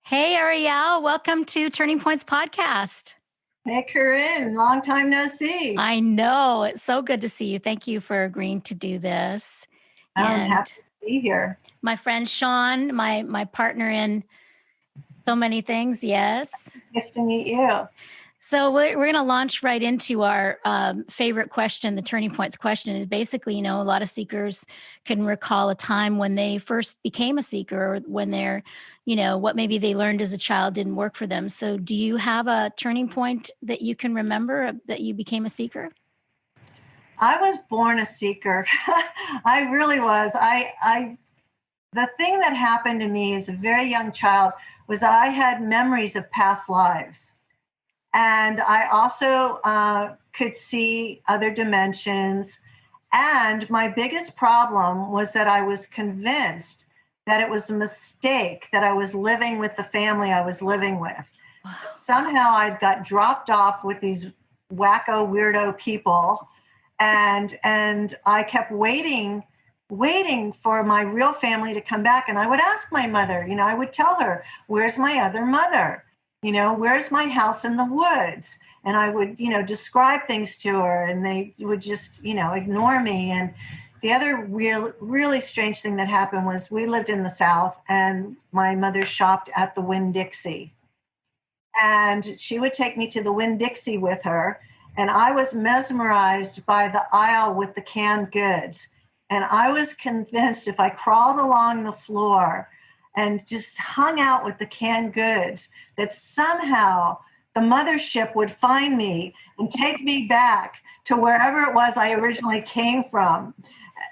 Hey, Arielle, welcome to Turning Points Podcast. Hey, Corrine, long time no see. I know. It's so good to see you. Thank you for agreeing to do this. I'm And happy to be here. my friend Sean, my partner in so many things, yes. Nice to meet you. So we're going to launch right into our favorite question, the Turning Points question. Is basically, a lot of seekers can recall a time when they first became a seeker, or when they're, what maybe they learned as a child didn't work for them. So do you have a turning point that you can remember that you became a seeker? I was born a seeker. I really was. The thing that happened to me as a very young child was that I had memories of past lives. And I also could see other dimensions. And my biggest problem was that I was convinced that it was a mistake that I was living with the family I was living with. Wow. Somehow I got dropped off with these wacko, weirdo people. And I kept waiting for my real family to come back. And I would ask my mother, I would tell her, where's my other mother? Where's my house in the woods? And I would, describe things to her, and they would just, ignore me. And the other really strange thing that happened was we lived in the South, and my mother shopped at the Winn-Dixie. And she would take me to the Winn-Dixie with her, and I was mesmerized by the aisle with the canned goods. And I was convinced if I crawled along the floor and just hung out with the canned goods, that somehow the mothership would find me and take me back to wherever it was I originally came from.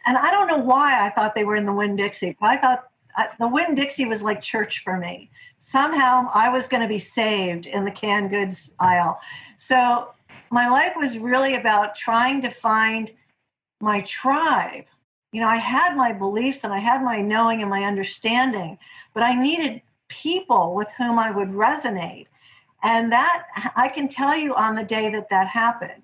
And I don't know why I thought they were in the Winn-Dixie. I thought the Winn-Dixie was like church for me. Somehow I was going to be saved in the canned goods aisle. So my life was really about trying to find my tribe. I had my beliefs and I had my knowing and my understanding, but I needed people with whom I would resonate. And that, I can tell you on the day that happened.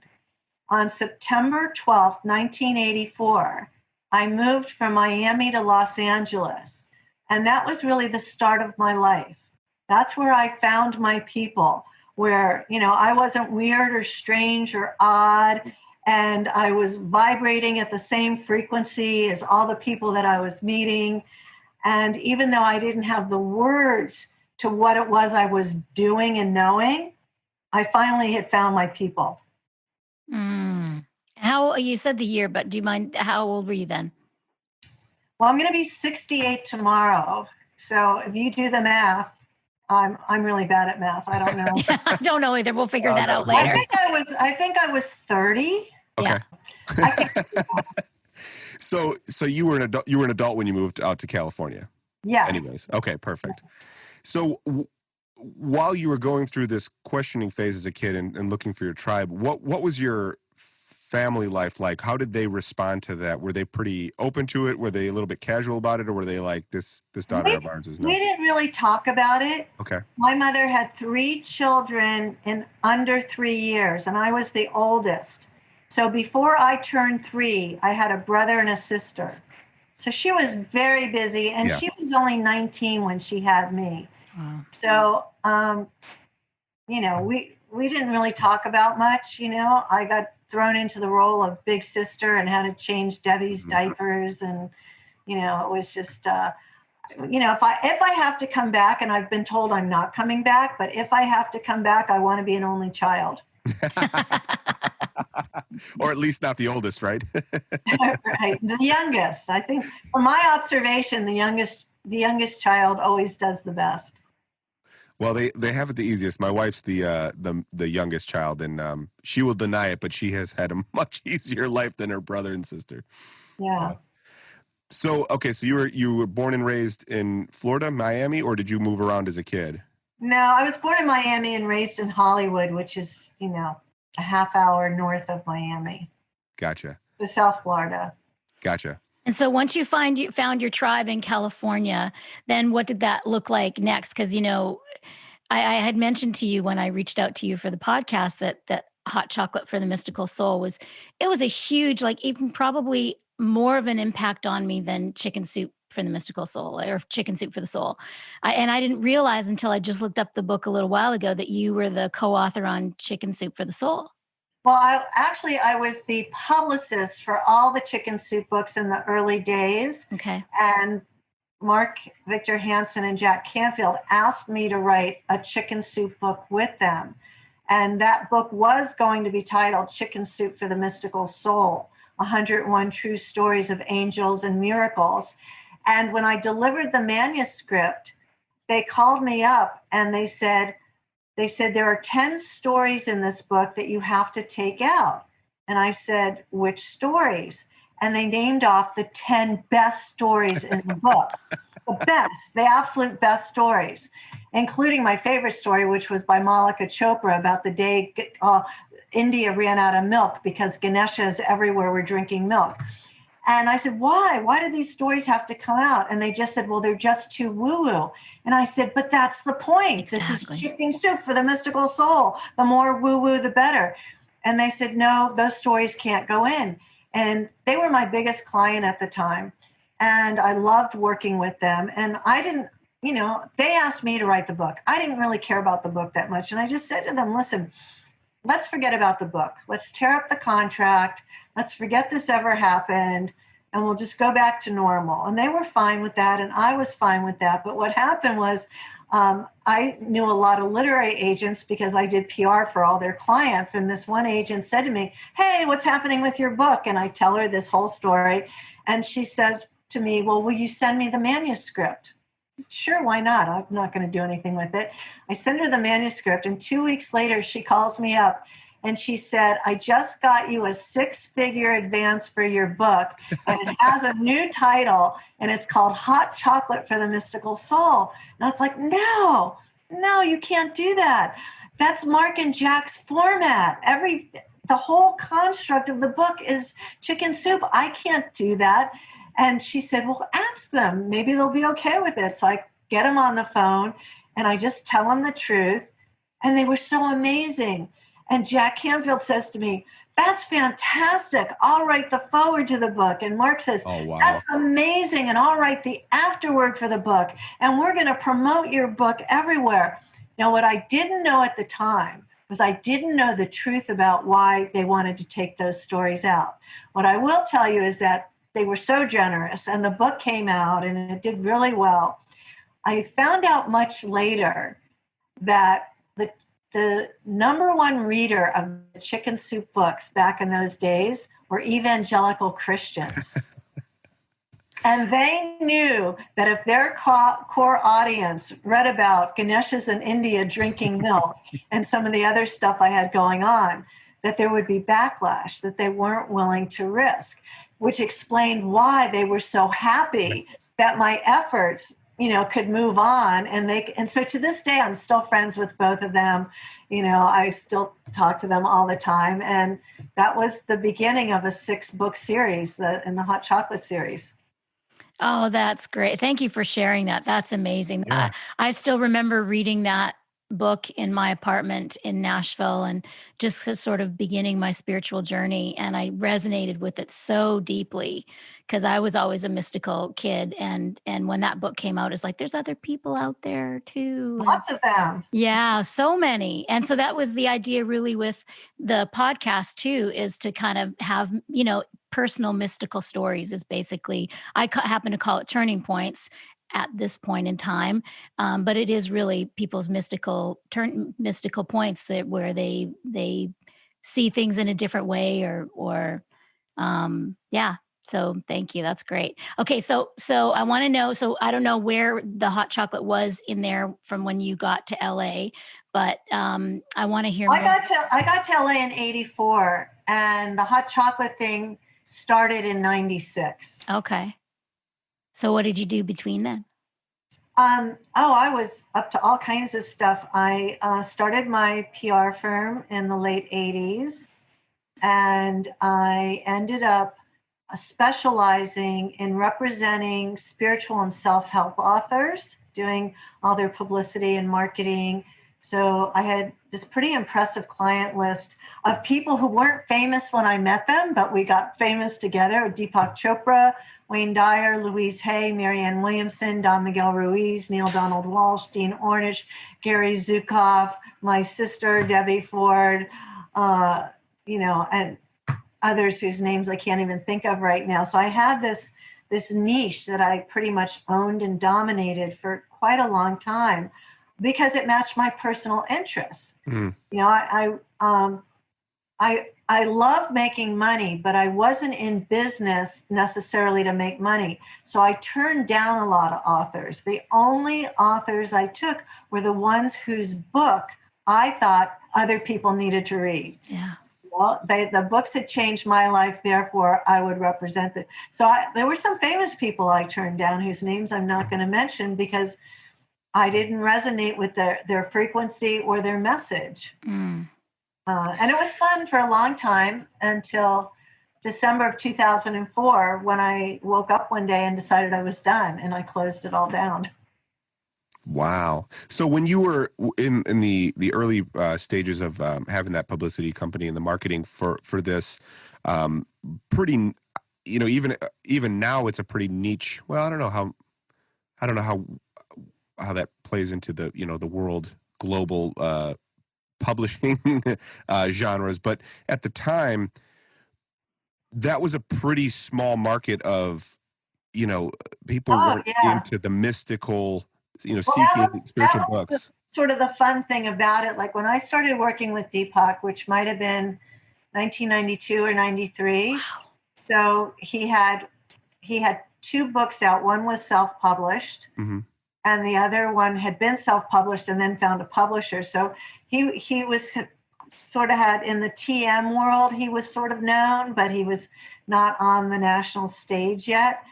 On September 12th, 1984, I moved from Miami to Los Angeles. And that was really the start of my life. That's where I found my people, where, I wasn't weird or strange or odd. And I was vibrating at the same frequency as all the people that I was meeting. And even though I didn't have the words to what it was I was doing and knowing, I finally had found my people. How, you said the year, but do you mind, how old were you then? Well, I'm going to be 68 tomorrow. So if you do the math, I'm really bad at math. I don't know. I don't know either. We'll figure that out later. I think I was 30. Okay. Yeah. So you were an adult. You were an adult when you moved out to California. Yes. Anyways, okay, perfect. So while you were going through this questioning phase as a kid and looking for your tribe, what was your family life like? How did they respond to that? Were they pretty open to it? Were they a little bit casual about it, or were they like, this daughter of ours is nuts? We didn't really talk about it. Okay. My mother had 3 children in under 3 years, and I was the oldest. So before I turned 3, I had a brother and a sister. So she was very busy, and she was only 19 when she had me. Wow. So, we didn't really talk about much. I got thrown into the role of big sister and had to change Debbie's diapers. And, it was just, if I have to come back, and I've been told I'm not coming back, but if I have to come back, I want to be an only child. Or at least not the oldest, right? Right. The youngest. I think, from my observation, the youngest child always does the best. Well, they have it the easiest. My wife's the youngest child, and she will deny it, but she has had a much easier life than her brother and sister. Yeah. So you were born and raised in Florida, Miami, or did you move around as a kid? No, I was born in Miami and raised in Hollywood, which is, a half hour north of Miami. Gotcha. To South Florida. Gotcha. And so once you found your tribe in California, then what did that look like next? Because, I had mentioned to you when I reached out to you for the podcast that Hot Chocolate for the Mystical Soul was a huge, like, even probably more of an impact on me than Chicken Soup for the Mystical Soul, or Chicken Soup for the Soul. And I didn't realize until I just looked up the book a little while ago that you were the co-author on Chicken Soup for the Soul. Well, I was the publicist for all the Chicken Soup books in the early days. Okay. And Mark Victor Hansen and Jack Canfield asked me to write a Chicken Soup book with them. And that book was going to be titled Chicken Soup for the Mystical Soul, 101 True Stories of Angels and Miracles. And when I delivered the manuscript, they called me up and they said, there are 10 stories in this book that you have to take out. And I said, which stories? And they named off the 10 best stories in the book. The absolute best stories, including my favorite story, which was by Malika Chopra about the day India ran out of milk because Ganeshas everywhere were drinking milk. And I said, why? Why do these stories have to come out? And they just said, well, they're just too woo-woo. And I said, but that's the point. Exactly. This is Chicken Soup for the Mystical Soul. The more woo-woo, the better. And they said, no, those stories can't go in. And they were my biggest client at the time. And I loved working with them. And I didn't, they asked me to write the book. I didn't really care about the book that much. And I just said to them, listen, let's forget about the book. Let's tear up the contract. Let's forget this ever happened. And we'll just go back to normal. And they were fine with that. And I was fine with that. But what happened was I knew a lot of literary agents because I did PR for all their clients. And this one agent said to me, hey, what's happening with your book? And I tell her this whole story. And she says to me, well, will you send me the manuscript? Sure, why not? I'm not going to do anything with it. I send her the manuscript. And 2 weeks later, she calls me up. And she said, I just got you a 6-figure advance for your book. And it has a new title. And it's called Hot Chocolate for the Mystical Soul. And I was like, no, you can't do that. That's Mark and Jack's format. The whole construct of the book is chicken soup. I can't do that. And she said, well, ask them. Maybe they'll be okay with it. So I get them on the phone and I just tell them the truth. And they were so amazing. And Jack Canfield says to me, that's fantastic. I'll write the foreword to the book. And Mark says, oh, wow. That's amazing. And I'll write the afterword for the book. And we're going to promote your book everywhere. Now, what I didn't know at the time was I didn't know the truth about why they wanted to take those stories out. What I will tell you is that they were so generous and the book came out and it did really well. I found out much later that the number one reader of the Chicken Soup books back in those days were evangelical Christians. And they knew that if their core audience read about Ganeshas in India drinking milk and some of the other stuff I had going on, that there would be backlash that they weren't willing to risk, which explained why they were so happy that my efforts could move on. And so to this day, I'm still friends with both of them. I still talk to them all the time. And that was the beginning of a 6-book series in the Hot Chocolate series. Oh, that's great. Thank you for sharing that. That's amazing. Yeah. I still remember reading that book in my apartment in Nashville and just sort of beginning my spiritual journey. And I resonated with it so deeply because I was always a mystical kid. And when that book came out, it's like, there's other people out there too. Lots of them. Yeah, so many. And so that was the idea really with the podcast too, is to kind of have, personal mystical stories is basically, I happen to call it turning points at this point in time. But it is really people's mystical points where they see things in a different way or yeah. So thank you. That's great. Okay. So I want to know, so I don't know where the hot chocolate was in there from when you got to LA, but I want to hear more. I got to LA in 84 and the hot chocolate thing started in 96. Okay. So what did you do between then? I was up to all kinds of stuff. I started my PR firm in the late 80s, and I ended up specializing in representing spiritual and self-help authors, doing all their publicity and marketing. So I had this pretty impressive client list of people who weren't famous when I met them, but we got famous together. Deepak Chopra Wayne Dyer, Louise Haye, Marianne Williamson, Miguel Ruiz, Neale Donald Walsch, Dean Ornish, Gary Zukav, my sister, Debbie Ford, and others whose names I can't even think of right now. So I had this niche that I pretty much owned and dominated for quite a long time because it matched my personal interests. You know, I love making money, but I wasn't in business necessarily to make money. So I turned down a lot of authors. The only authors I took were the ones whose book I thought other people needed to read. Yeah. Well, the books had changed my life, therefore I would represent them. So there were some famous people I turned down whose names I'm not going to mention because I didn't resonate with their frequency or their message. And it was fun for a long time until December of 2004 when I woke up one day and decided I was done and I closed it all down. Wow. So when you were in the early stages of having that publicity company and the marketing for this, pretty, you know, even now it's a pretty niche. Well, I don't know how that plays into the, you know, the world global publishing genres, but at the time that was a pretty small market of, you know, people weren't into the mystical, you know, seeking spiritual books. Sort of the fun thing about it. Like when I started working with Deepak, which might have been 1992 or 93. Wow. So he had 2 books out. One was self-published. And the other one had been self-published and then found a publisher. So he was sort of had in the TM world, he was sort of known, but he was not on the national stage yet.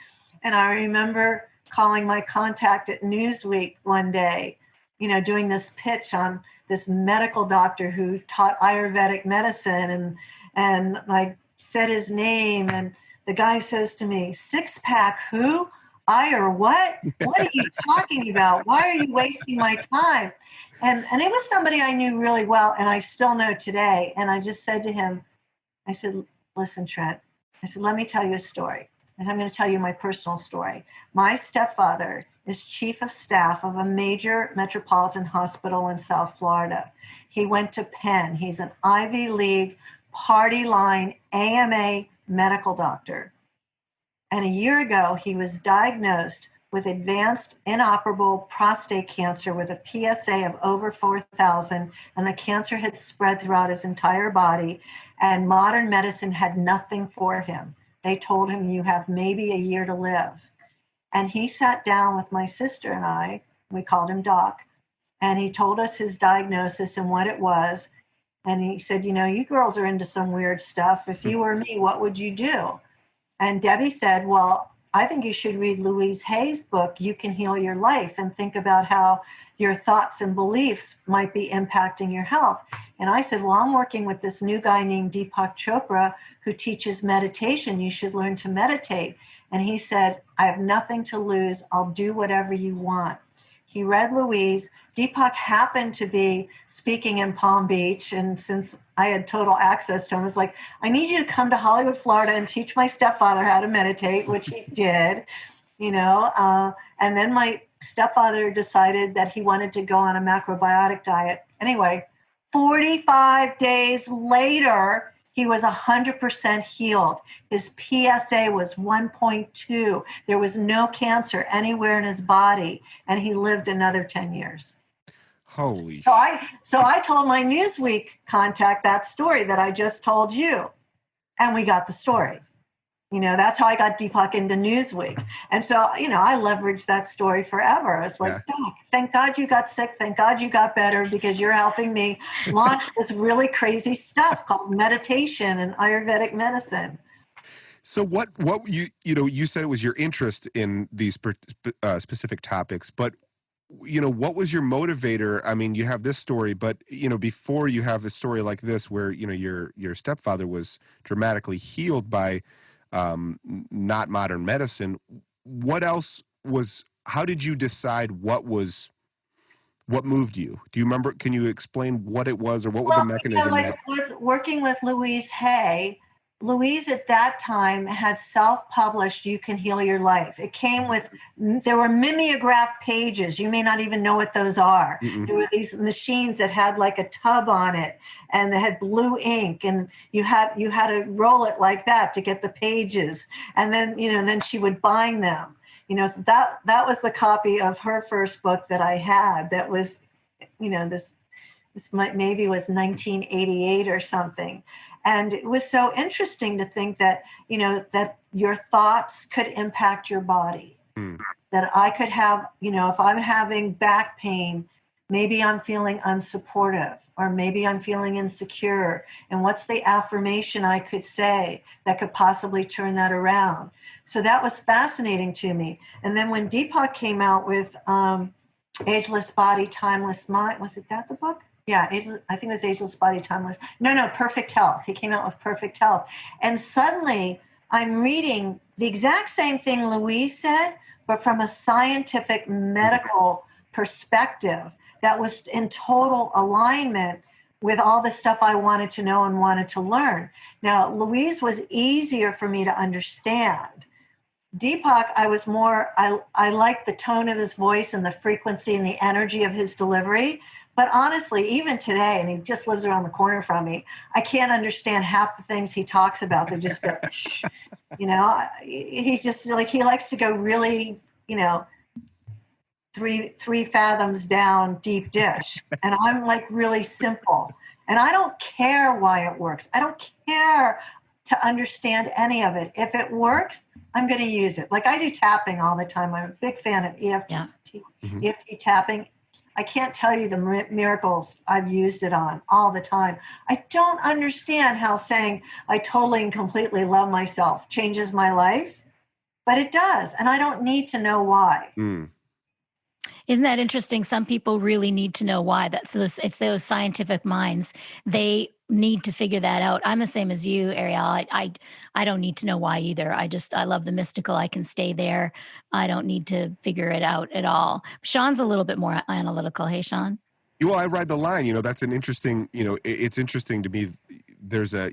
And I remember calling my contact at Newsweek one day, you know, doing this pitch on this medical doctor who taught Ayurvedic medicine. And I said his name and the guy says to me, 6-pack who? I or what? What are you talking about? Why are you wasting my time? And it was somebody I knew really well, and I still know today. And I just said to him, I said, listen, Trent, I said, let me tell you a story. And I'm going to tell you my personal story. My stepfather is chief of staff of a major metropolitan hospital in South Florida. He went to Penn. He's an Ivy League party line AMA medical doctor. And a year ago, he was diagnosed with advanced inoperable prostate cancer with a PSA of over 4,000, and the cancer had spread throughout his entire body, and modern medicine had nothing for him. They told him, you have maybe a year to live. And he sat down with my sister and I, we called him Doc, and he told us his diagnosis and what it was. And he said, you know, you girls are into some weird stuff. If you were me, what would you do? And Debbie said, well, I think you should read Louise Haye's book, You Can Heal Your Life, and think about how your thoughts and beliefs might be impacting your health. And I said, well, I'm working with this new guy named Deepak Chopra who teaches meditation. You should learn to meditate. And he said, I have nothing to lose. I'll do whatever you want. He read Louise. Deepak happened to be speaking in Palm Beach. And since I had total access to him, it's like, I need you to come to Hollywood, Florida and teach my stepfather how to meditate, which he did, you know. And then my stepfather decided that he wanted to go on a macrobiotic diet. Anyway, 45 days later, he was 100% healed. His PSA was 1.2. There was no cancer anywhere in his body, and he lived another 10 years. Holy So I told my Newsweek contact that story that I just told you, and we got the story. You know, that's how I got Deepak into Newsweek. And so, you know, I leveraged that story forever. It's like, Doc, thank God you got sick. Thank God you got better because you're helping me launch this really crazy stuff called meditation and Ayurvedic medicine. So what you know, you said it was your interest in these specific topics, but you know, what was your motivator? I mean, you have this story, but you know, before you have a story like this, where you know your stepfather was dramatically healed by not modern medicine. What else was? How did you decide what moved you? Do you remember? Can you explain what it was, or what was the mechanism? Working with Louise Haye, Louise at that time had self-published You Can Heal Your Life. It came with, there were mimeograph pages. You may not even know what those are. Mm-mm. There were these machines that had like a tub on it and they had blue ink, and you had to roll it like that to get the pages. And then, then she would bind them. So that was the copy of her first book that I had. That was, this maybe was 1988 or something. And it was so interesting to think that, that your thoughts could impact your body. That I could have, if I'm having back pain, maybe I'm feeling unsupportive, or maybe I'm feeling insecure. And what's the affirmation I could say that could possibly turn that around? So that was fascinating to me. And then when Deepak came out with Ageless Body, Timeless Mind, was it that the book? Yeah, I think it was Ageless Body, Timeless. No, Perfect Health. He came out with Perfect Health. And suddenly I'm reading the exact same thing Louise said, but from a scientific medical perspective that was in total alignment with all the stuff I wanted to know and wanted to learn. Now, Louise was easier for me to understand. Deepak, I liked the tone of his voice and the frequency and the energy of his delivery. But honestly, even today, and he just lives around the corner from me, I can't understand half the things he talks about. They just go, shh, he just he likes to go really, 3 fathoms down deep dish. And I'm like really simple. And I don't care why it works. I don't care to understand any of it. If it works, I'm going to use it. Like I do tapping all the time. I'm a big fan of EFT tapping. I can't tell you the miracles I've used it on all the time. I don't understand how saying I totally and completely love myself changes my life, but it does. And I don't need to know why. Isn't that interesting? Some people really need to know why. It's those scientific minds. They need to figure that out. I'm the same as you, Arielle. I don't need to know why either. I love the mystical. I can stay there. I don't need to figure it out at all. Sean's a little bit more analytical. Hey, Sean. Well, I ride the line. That's an interesting. It's interesting to me.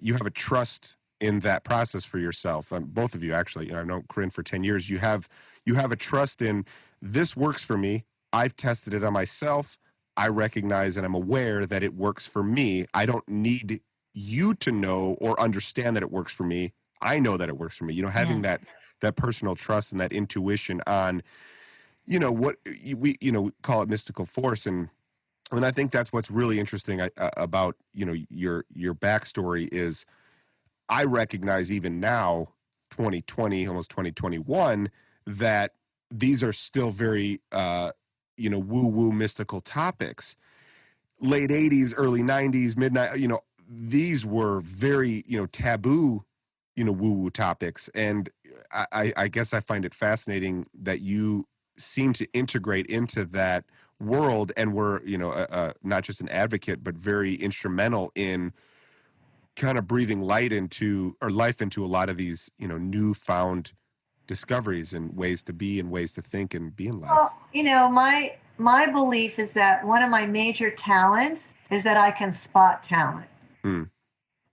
You have a trust in that process for yourself. Both of you, actually. I've known Corrine for 10 years. You have a trust in this works for me. I've tested it on myself. I recognize and I'm aware that it works for me. I don't need you to know or understand that it works for me. I know that it works for me. Having that personal trust and that intuition on, what we call it mystical force. And I think that's what's really interesting about, your backstory is I recognize even now, 2020, almost 2021, that these are still very, woo-woo mystical topics. Late 80s, early 90s, midnight, these were very, taboo, woo-woo topics. And I guess I find it fascinating that you seem to integrate into that world and were, not just an advocate, but very instrumental in kind of breathing life into a lot of these, newfound discoveries and ways to be and ways to think and be in life. Well, my belief is that one of my major talents is that I can spot talent.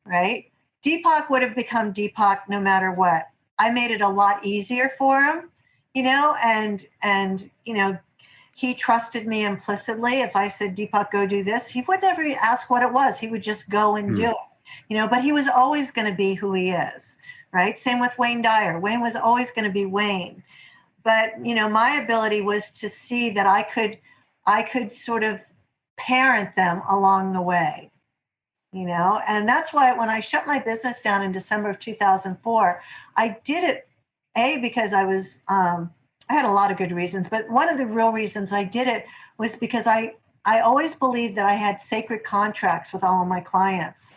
Right? Deepak would have become Deepak no matter what. I made it a lot easier for him, and he trusted me implicitly. If I said, Deepak, go do this, he would never ask what it was. He would just go and do it, but he was always going to be who he is. Right. Same with Wayne Dyer. Wayne was always going to be Wayne. But, my ability was to see that I could sort of parent them along the way, and that's why when I shut my business down in December of 2004, I did it, because I was, I had a lot of good reasons, but one of the real reasons I did it was because I always believed that I had sacred contracts with all of my clients.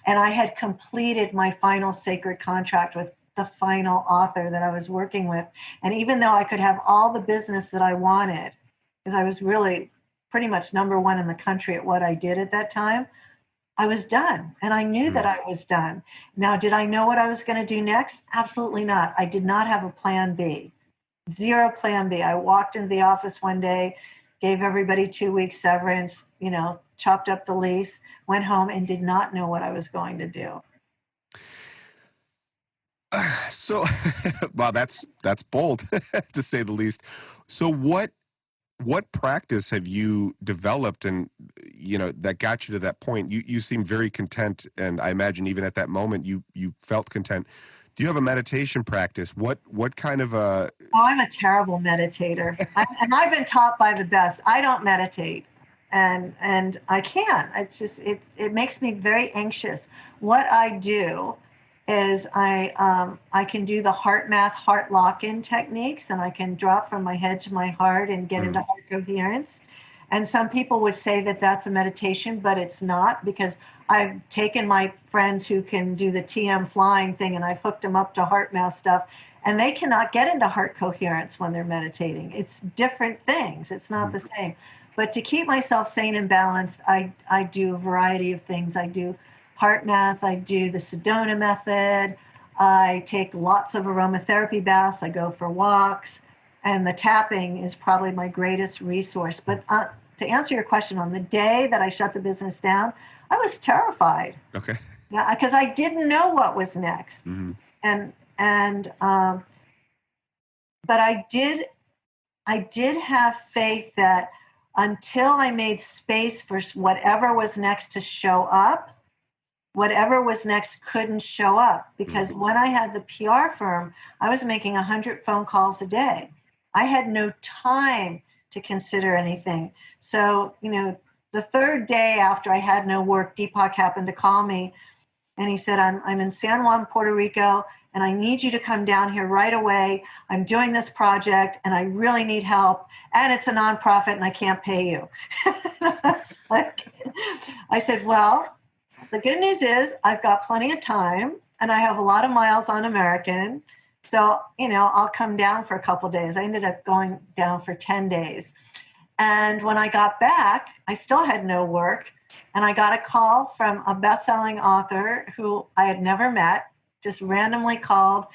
And I had completed my final sacred contract with the final author that I was working with. And even though I could have all the business that I wanted, because I was really pretty much number one in the country at what I did at that time, I was done. And I knew that I was done. Now, did I know what I was going to do next? Absolutely not. I did not have a plan B. Zero plan B. I walked into the office one day, gave everybody 2 weeks severance, chopped up the lease, went home and did not know what I was going to do. So, wow, that's bold to say the least. So what practice have you developed and, that got you to that point? You seem very content, and I imagine even at that moment you felt content. Do you have a meditation practice? What kind of a... Oh, I'm a terrible meditator. And I've been taught by the best. I don't meditate. And I can't. It's just, it makes me very anxious. What I do is I can do the heart math, heart lock-in techniques, and I can drop from my head to my heart and get into heart coherence. And some people would say that that's a meditation, but it's not, because I've taken my friends who can do the TM flying thing and I've hooked them up to heart math stuff, and they cannot get into heart coherence when they're meditating. It's different things. It's not the same. But to keep myself sane and balanced, I do a variety of things. I do heart math. I do the Sedona method. I take lots of aromatherapy baths. I go for walks. And the tapping is probably my greatest resource. But to answer your question, on the day that I shut the business down, I was terrified. Okay. Yeah, because I didn't know what was next. But I did have faith that until I made space for whatever was next to show up, whatever was next couldn't show up. Because when I had the PR firm, I was making 100 phone calls a day. I had no time to consider anything. So, the third day after I had no work, Deepak happened to call me and he said, I'm in San Juan, Puerto Rico, and I need you to come down here right away. I'm doing this project and I really need help. And it's a nonprofit and I can't pay you. I said, well, the good news is I've got plenty of time and I have a lot of miles on American. So, I'll come down for a couple of days. I ended up going down for 10 days. And when I got back, I still had no work. And I got a call from a best-selling author who I had never met, just randomly called.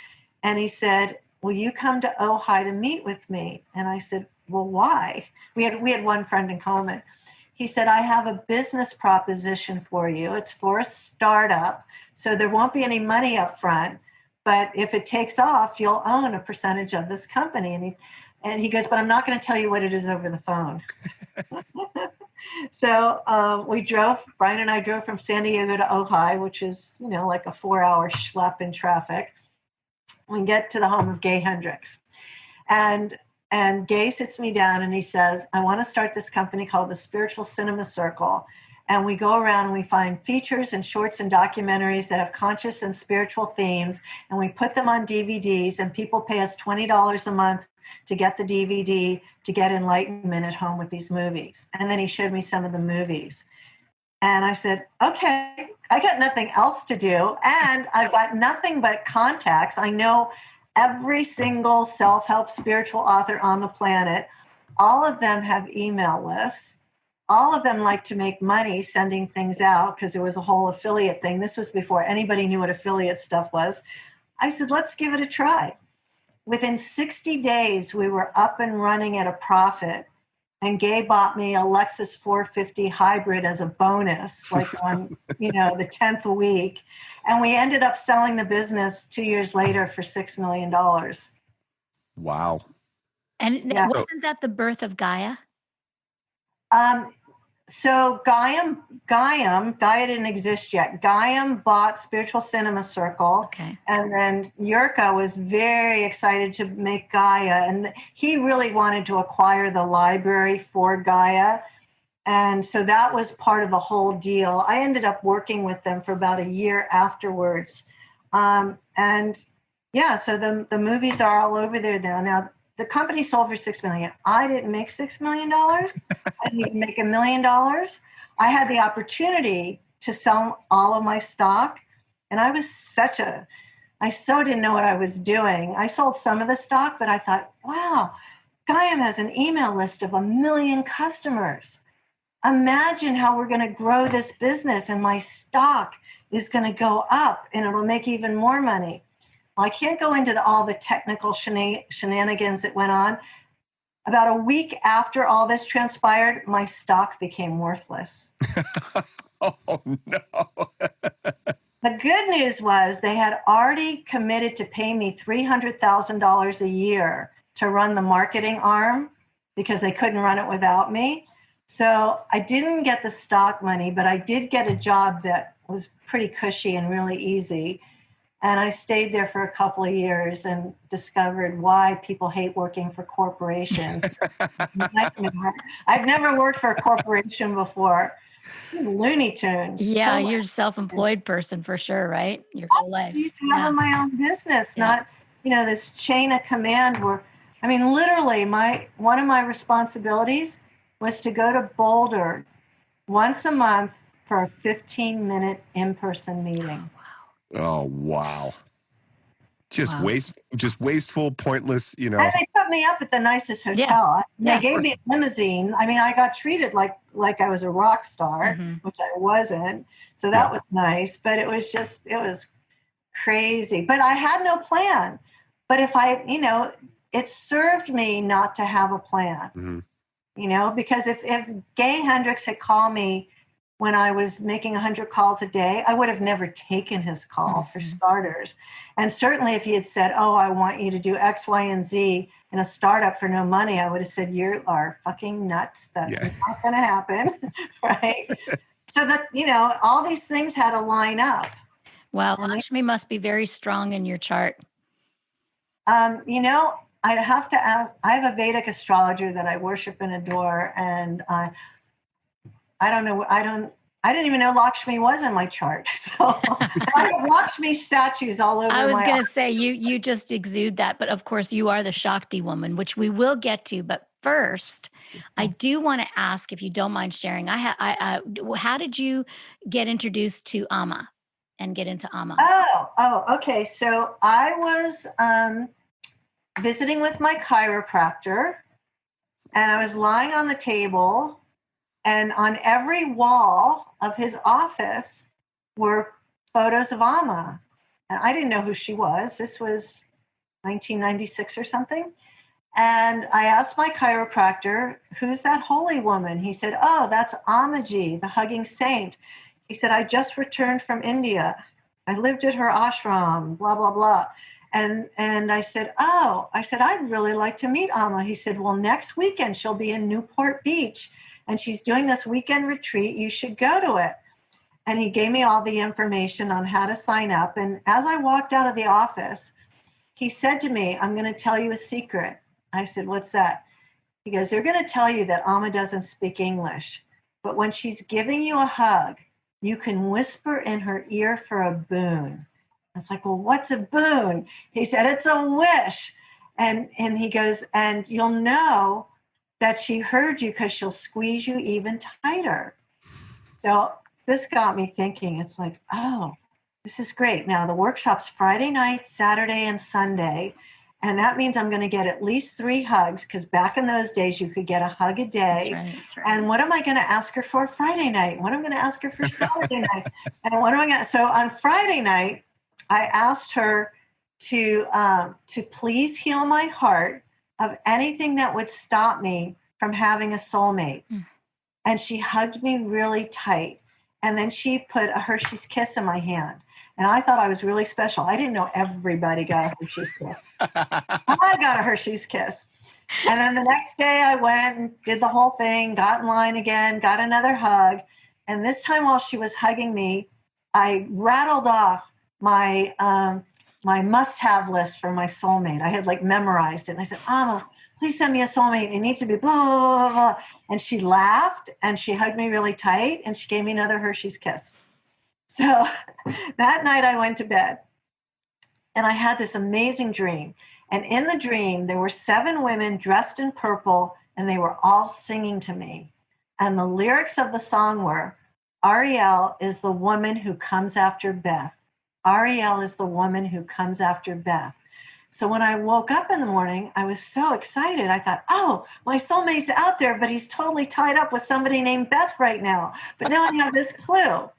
And he said, will you come to Ojai to meet with me? And I said, well, why? We had one friend in common. He said, I have a business proposition for you. It's for a startup, so there won't be any money up front. But if it takes off, you'll own a percentage of this company. And he goes, but I'm not going to tell you what it is over the phone. So Brian and I drove from San Diego to Ojai, which is, like a 4-hour schlep in traffic. We get to the home of Gay Hendricks. And Gay sits me down and he says, I want to start this company called the Spiritual Cinema Circle. And we go around and we find features and shorts and documentaries that have conscious and spiritual themes. And we put them on DVDs, and people pay us $20 a month to get the DVD to get enlightenment at home with these movies. And then he showed me some of the movies. And I said, okay, I got nothing else to do. And I've got nothing but contacts. I know every single self-help spiritual author on the planet. All of them have email lists. All of them like to make money sending things out, because there was a whole affiliate thing. This was before anybody knew what affiliate stuff was. I said, let's give it a try. Within 60 days, we were up and running at a profit. And Gay bought me a Lexus 450 hybrid as a bonus, like on, the 10th week. And we ended up selling the business 2 years later for $6 million. Wow. And wasn't that the birth of Gaia? So Gaium didn't exist yet. Gaium bought Spiritual Cinema Circle. Okay. And then Yurka was very excited to make Gaia. And he really wanted to acquire the library for Gaia. And so that was part of the whole deal. I ended up working with them for about a year afterwards. So the movies are all over there now. Now, the company sold for $6 million. I didn't make $6 million. I didn't even make $1 million. I had the opportunity to sell all of my stock. And I so didn't know what I was doing. I sold some of the stock, but I thought, wow, Gaium has an email list of 1 million customers. Imagine how we're going to grow this business, and my stock is going to go up and it'll make even more money. Well, I can't go into all the technical shenanigans that went on. About a week after all this transpired, my stock became worthless. Oh, no. The good news was they had already committed to pay me $300,000 a year to run the marketing arm because they couldn't run it without me. So I didn't get the stock money, but I did get a job that was pretty cushy and really easy. And I stayed there for a couple of years and discovered why people hate working for corporations. I've never worked for a corporation before. Looney Tunes. Yeah, Totally. you're a self-employed person for sure, right? Your whole life. I used to have my own business, not, this chain of command where, literally one of my responsibilities was to go to Boulder once a month for a 15-minute in-person meeting. Oh, wow. Just wasteful, pointless, And they put me up at the nicest hotel. Yeah. They gave me a limousine. I got treated like I was a rock star, which I wasn't. So that was nice, but it was crazy. But I had no plan. But if it served me not to have a plan, because if Gay Hendricks had called me when I was making 100 calls a day, I would have never taken his call for starters. And certainly if he had said, oh, I want you to do X, Y, and Z in a startup for no money, I would have said, you are fucking nuts. That's not going to happen. Right. So that, all these things had to line up. Wow. Lakshmi must be very strong in your chart. I'd have to ask, I have a Vedic astrologer that I worship and adore. And I don't know. I didn't even know Lakshmi was in my chart. So I have Lakshmi statues all over. I was going to say, you just exude that. But of course, you are the Shakti woman, which we will get to. But first, I do want to ask, if you don't mind sharing, how did you get introduced to amma and get into amma? Oh, okay. So I was visiting with my chiropractor, and I was lying on the table. And on every wall of his office were photos of amma. And I didn't know who she was. This was 1996 or something. And I asked my chiropractor, who's that holy woman? He said, oh, that's Ammaji, the hugging saint. He said, I just returned from India. I lived at her ashram, blah, blah, blah. And I said, I'd really like to meet Amma. He said, well, next weekend she'll be in Newport Beach. And she's doing this weekend retreat. You should go to it. And he gave me all the information on how to sign up. And as I walked out of the office, he said to me, I'm going to tell you a secret. I said, what's that? He goes, they're going to tell you that Amma doesn't speak English. But when she's giving you a hug, you can whisper in her ear for a boon. I was like, well, what's a boon? He said, it's a wish. And he goes, and you'll know that she heard you because she'll squeeze you even tighter. So this got me thinking, it's like, oh, this is great. Now the workshop's Friday night, Saturday, and Sunday. And that means I'm going to get at least 3 hugs, because back in those days, you could get a hug a day. That's right. And what am I going to ask her for Friday night? What am I going to ask her for Saturday night? And what am I going to... So on Friday night, I asked her to please heal my heart of anything that would stop me from having a soulmate. And she hugged me really tight. And then she put a Hershey's Kiss in my hand. And I thought I was really special. I didn't know everybody got a Hershey's Kiss. I got a Hershey's Kiss. And then the next day I went and did the whole thing, got in line again, got another hug. And this time while she was hugging me, I rattled off my must-have list for my soulmate. I had memorized it. And I said, Amma, please send me a soulmate. It needs to be blah, blah, blah, blah. And she laughed and she hugged me really tight and she gave me another Hershey's Kiss. So that night I went to bed and I had this amazing dream. And in the dream, there were 7 women dressed in purple and they were all singing to me. And the lyrics of the song were, Arielle is the woman who comes after Beth. Arielle is the woman who comes after Beth. So when I woke up in the morning, I was so excited. I thought, oh, my soulmate's out there, but he's totally tied up with somebody named Beth right now. But now I have this clue.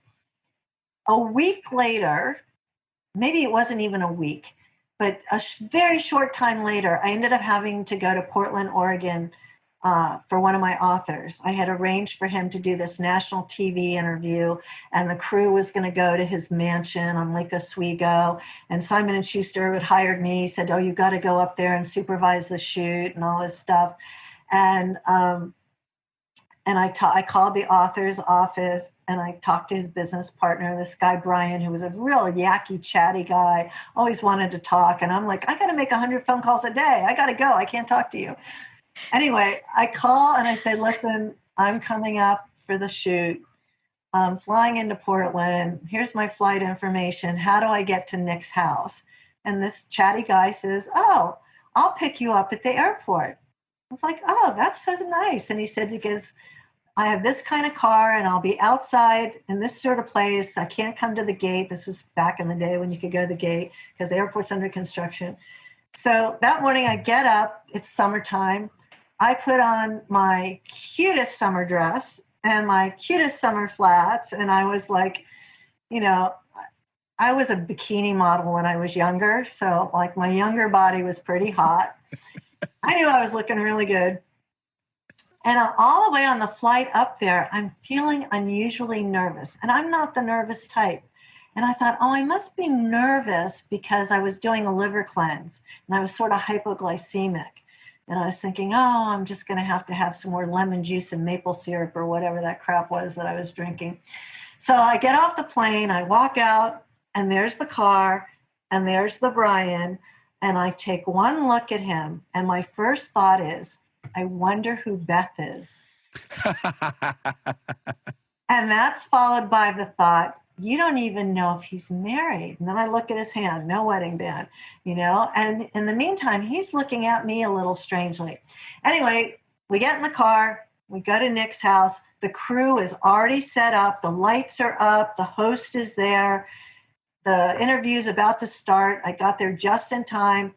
A week later, maybe it wasn't even a week, but a very short time later, I ended up having to go to Portland, Oregon for one of my authors. I had arranged for him to do this national TV interview, and the crew was going to go to his mansion on Lake Oswego. And Simon & Schuster had hired me, said, "Oh, you got to go up there and supervise the shoot and all this stuff." And I called the author's office and I talked to his business partner, this guy, Brian, who was a real yacky, chatty guy, always wanted to talk. And I'm like, I got to make 100 phone calls a day. I got to go. I can't talk to you. Anyway, I call and I say, "Listen, I'm coming up for the shoot. I'm flying into Portland. Here's my flight information. How do I get to Nick's house?" And this chatty guy says, "Oh, I'll pick you up at the airport." I was like, "Oh, that's so nice." And he said, "Because I have this kind of car and I'll be outside in this sort of place. I can't come to the gate." This was back in the day when you could go to the gate because the airport's under construction. So that morning I get up, it's summertime. I put on my cutest summer dress and my cutest summer flats. And I was like, I was a bikini model when I was younger. So like my younger body was pretty hot. I knew I was looking really good. And all the way on the flight up there, I'm feeling unusually nervous. And I'm not the nervous type. And I thought, I must be nervous because I was doing a liver cleanse and I was sort of hypoglycemic. And I was thinking, I'm just going to have some more lemon juice and maple syrup or whatever that crap was that I was drinking. So I get off the plane, I walk out, and there's the car, and there's the Brian. And I take one look at him. And my first thought is, I wonder who Beth is. And that's followed by the thought, you don't even know if he's married. And then I look at his hand, no wedding band, and in the meantime, he's looking at me a little strangely. Anyway, we get in the car, we go to Nick's house. The crew is already set up. The lights are up. The host is there. The interview's about to start. I got there just in time.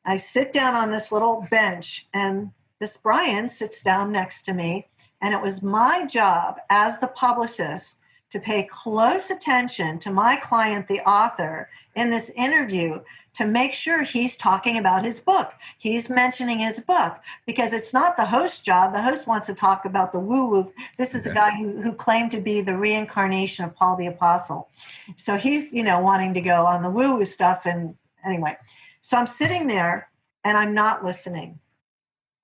I sit down on this little bench and this Brian sits down next to me. And it was my job as the publicist to pay close attention to my client, the author, in this interview to make sure he's talking about his book. He's mentioning his book because it's not the host's job. The host wants to talk about the woo-woo. This is a guy who claimed to be the reincarnation of Paul the Apostle. So he's, wanting to go on the woo-woo stuff. And anyway, so I'm sitting there and I'm not listening.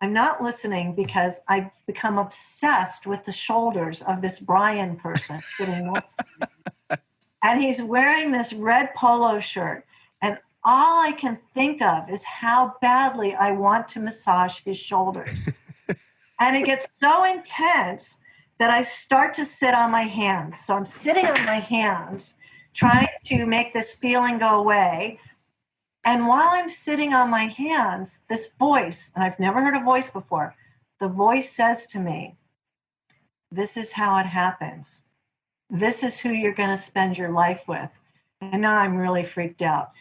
I'm not listening because I've become obsessed with the shoulders of this Brian person sitting next to me. And he's wearing this red polo shirt. And all I can think of is how badly I want to massage his shoulders. And it gets so intense that I start to sit on my hands. So I'm sitting on my hands, trying to make this feeling go away. And while I'm sitting on my hands, this voice, and I've never heard a voice before, the voice says to me, "This is how it happens. This is who you're going to spend your life with." And now I'm really freaked out.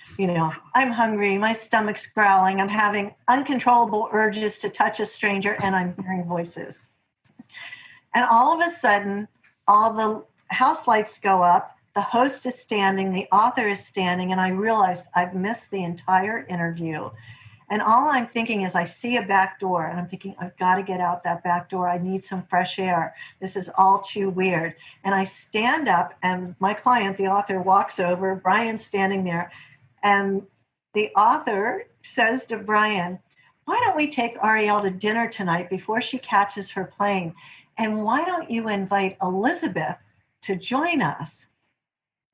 I'm hungry, my stomach's growling, I'm having uncontrollable urges to touch a stranger, and I'm hearing voices. And all of a sudden, all the house lights go up. The host is standing, the author is standing, and I realized I've missed the entire interview. And all I'm thinking is I see a back door, and I'm thinking, I've got to get out that back door. I need some fresh air. This is all too weird. And I stand up, and my client, the author, walks over. Brian's standing there, and the author says to Brian, "Why don't we take Arielle to dinner tonight before she catches her plane? And why don't you invite Elizabeth to join us?"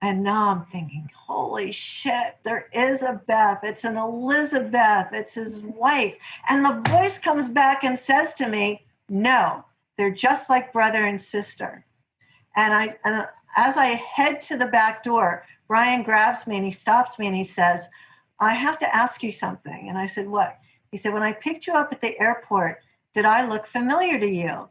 And now I'm thinking, holy shit, there is a Beth. It's an Elizabeth. It's his wife. And the voice comes back and says to me, "No, they're just like brother and sister." And as I head to the back door, Brian grabs me and he stops me and he says, "I have to ask you something." And I said, "What?" He said, "When I picked you up at the airport, did I look familiar to you?"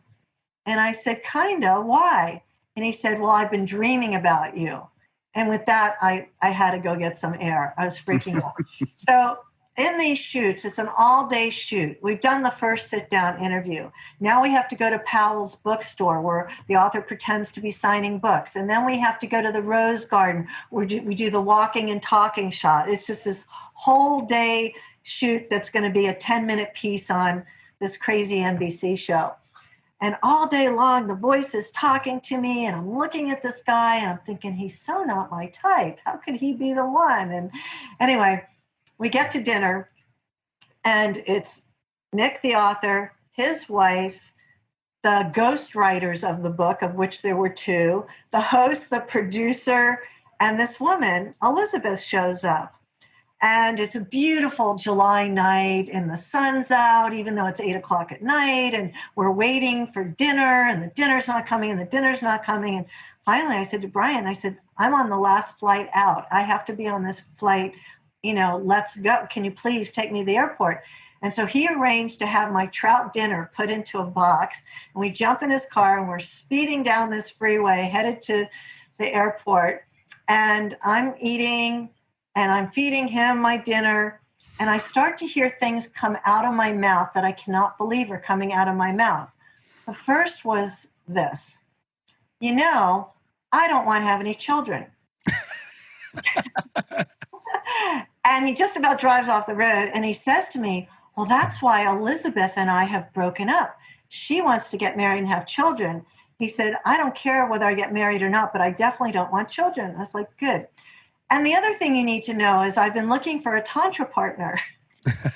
And I said, "Kinda, why?" And he said, "Well, I've been dreaming about you." And with that, I had to go get some air. I was freaking out. So in these shoots, it's an all-day shoot. We've done the first sit-down interview. Now we have to go to Powell's bookstore where the author pretends to be signing books. And then we have to go to the Rose Garden where we do the walking and talking shot. It's just this whole day shoot that's going to be a 10-minute piece on this crazy NBC show. And all day long, the voice is talking to me, and I'm looking at this guy, and I'm thinking, he's so not my type. How could he be the one? And anyway, we get to dinner, and it's Nick, the author, his wife, the ghost writers of the book, of which there were two, the host, the producer, and this woman, Elizabeth, shows up. And it's a beautiful July night, and the sun's out, even though it's 8:00 at night, and we're waiting for dinner, and the dinner's not coming, and the dinner's not coming. And finally, I said to Brian, I said, I'm on the last flight out. I have to be on this flight. Let's go. Can you please take me to the airport? And so he arranged to have my trout dinner put into a box, and we jump in his car, and we're speeding down this freeway, headed to the airport, and I'm eating, and I'm feeding him my dinner, and I start to hear things come out of my mouth that I cannot believe are coming out of my mouth. The first was this: I don't want to have any children. And he just about drives off the road, and he says to me, well, that's why Elizabeth and I have broken up. She wants to get married and have children. He said, I don't care whether I get married or not, but I definitely don't want children. I was like, good. And the other thing you need to know is I've been looking for a Tantra partner. And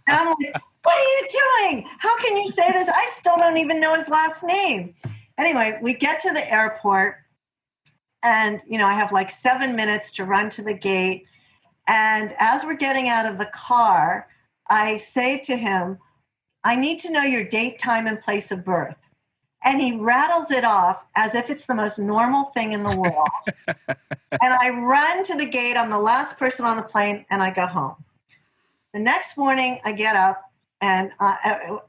I'm like, what are you doing? How can you say this? I still don't even know his last name. Anyway, we get to the airport, and, I have like 7 minutes to run to the gate. And as we're getting out of the car, I say to him, I need to know your date, time, and place of birth. And he rattles it off as if it's the most normal thing in the world. And I run to the gate. I'm the last person on the plane, and I go home. The next morning, I get up, and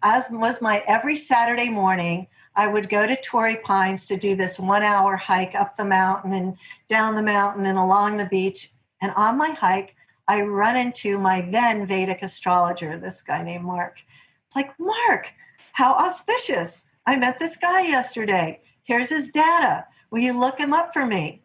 as was my every Saturday morning, I would go to Torrey Pines to do this 1-hour hike up the mountain and down the mountain and along the beach. And on my hike, I run into my then Vedic astrologer, this guy named Mark. It's like, Mark, how auspicious. I met this guy yesterday. Here's his data. Will you look him up for me?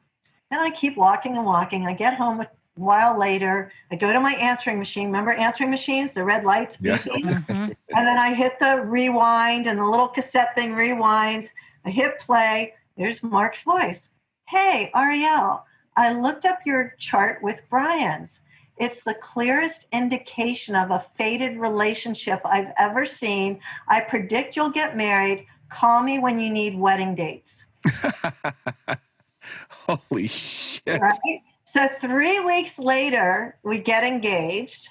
And I keep walking and walking. I get home a while later. I go to my answering machine. Remember answering machines? The red lights beeping? Yeah. Mm-hmm. And then I hit the rewind, and the little cassette thing rewinds. I hit play. There's Mark's voice. Hey, Arielle, I looked up your chart with Brian's. It's the clearest indication of a fated relationship I've ever seen. I predict you'll get married. Call me when you need wedding dates. Holy shit. Right? So 3 weeks later, we get engaged.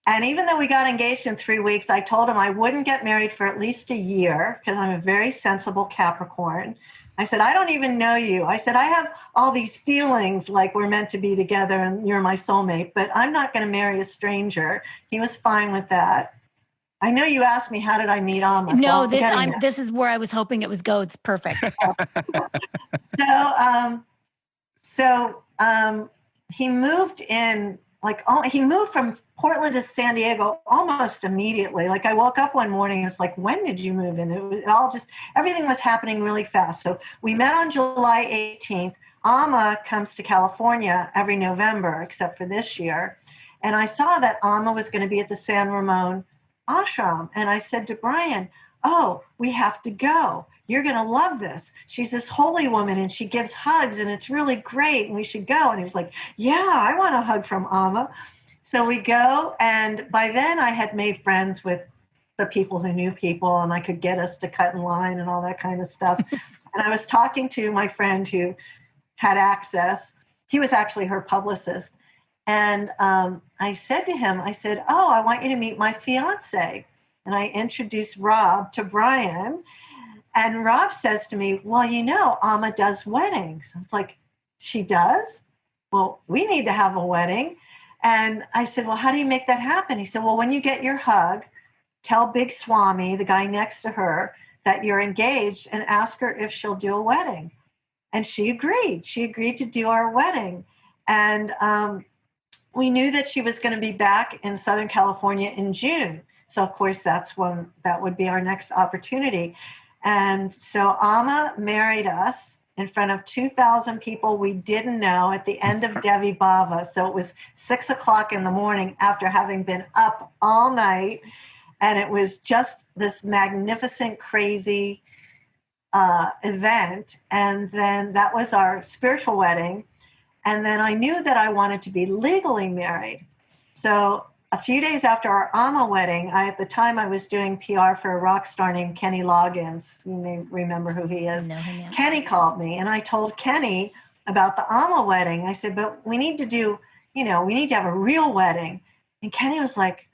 And even though we got engaged in 3 weeks, I told him I wouldn't get married for at least a year because I'm a very sensible Capricorn. I said, I don't even know you. I said, I have all these feelings like we're meant to be together and you're my soulmate, but I'm not going to marry a stranger. He was fine with that. I know you asked me, how did I meet Amma? No, this is where I was hoping it was go. It's perfect. So he moved in, he moved from Portland to San Diego almost immediately. Like I woke up one morning, it was like, when did you move in? Everything was happening really fast. So we met on July 18th. Amma comes to California every November, except for this year. And I saw that Amma was going to be at the San Ramon ashram. And I said to Brian, oh, we have to go. You're going to love this. She's this holy woman and she gives hugs and it's really great and we should go. And he was like, yeah, I want a hug from Amma. So we go. And by then I had made friends with the people who knew people and I could get us to cut in line and all that kind of stuff. And I was talking to my friend who had access. He was actually her publicist. And I said to him, oh, I want you to meet my fiance. And I introduced Rob to Brian. And Rob says to me, well, Amma does weddings. I was like, she does? Well, we need to have a wedding. And I said, well, how do you make that happen? He said, well, when you get your hug, tell Big Swami, the guy next to her, that you're engaged and ask her if she'll do a wedding. And she agreed. She agreed to do our wedding. And we knew that she was going to be back in Southern California in June. So, of course, that's when that would be our next opportunity. And so Amma married us in front of 2,000 people we didn't know at the end of Devi Bhava. So it was 6 o'clock in the morning after having been up all night. And it was just this magnificent, crazy event. And then that was our spiritual wedding. And then I knew that I wanted to be legally married. So a few days after our amma wedding, at the time I was doing PR for a rock star named Kenny Loggins. You may remember who he is. I know him, yeah. Kenny called me, and I told Kenny about the amma wedding. I said, but we need to have a real wedding. And Kenny was like,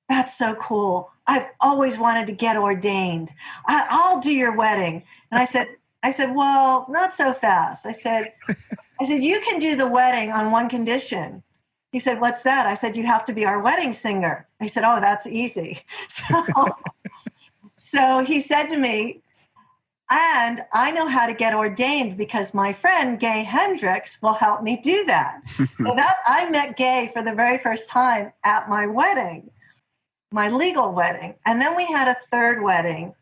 that's so cool. I've always wanted to get ordained. I'll do your wedding. And I said, well, not so fast. I said, you can do the wedding on one condition. He said, what's that? I said, you have to be our wedding singer. He said, oh, that's easy. So he said to me, and I know how to get ordained because my friend Gay Hendricks will help me do that. So that I met Gay for the very first time at my wedding, my legal wedding. And then we had a third wedding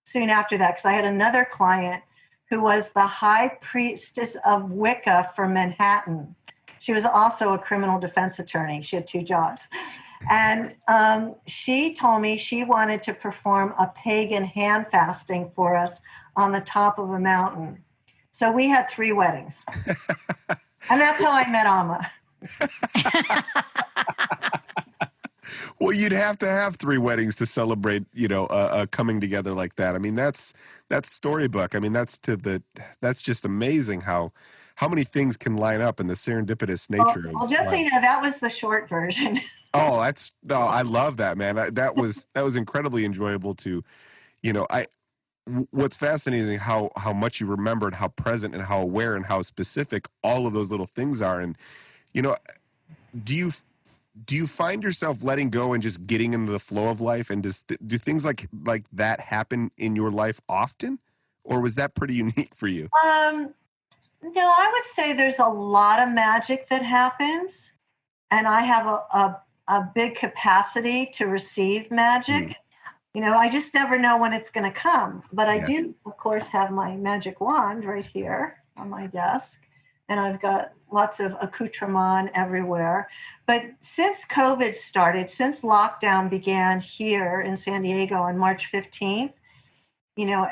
soon after that, because I had another client who was the high priestess of Wicca for Manhattan. She was also a criminal defense attorney. She had 2 jobs. And she told me she wanted to perform a pagan hand fasting for us on the top of a mountain. So we had 3 weddings. And that's how I met Amma. Well, you'd have to have 3 weddings to celebrate, a coming together like that. I mean, that's storybook. I mean, that's just amazing how many things can line up in the serendipitous nature of well, just so you know, that was the short version. I love that, man. That was incredibly enjoyable to, what's fascinating is how much you remember and how present and how aware and how specific all of those little things are. And, do you find yourself letting go and just getting into the flow of life? And do things like that happen in your life often? Or was that pretty unique for you? No, I would say there's a lot of magic that happens. And I have a big capacity to receive magic. I just never know when it's going to come. But I do, of course, have my magic wand right here on my desk. And I've got lots of accoutrement everywhere. But since COVID started, since lockdown began here in San Diego on March 15th,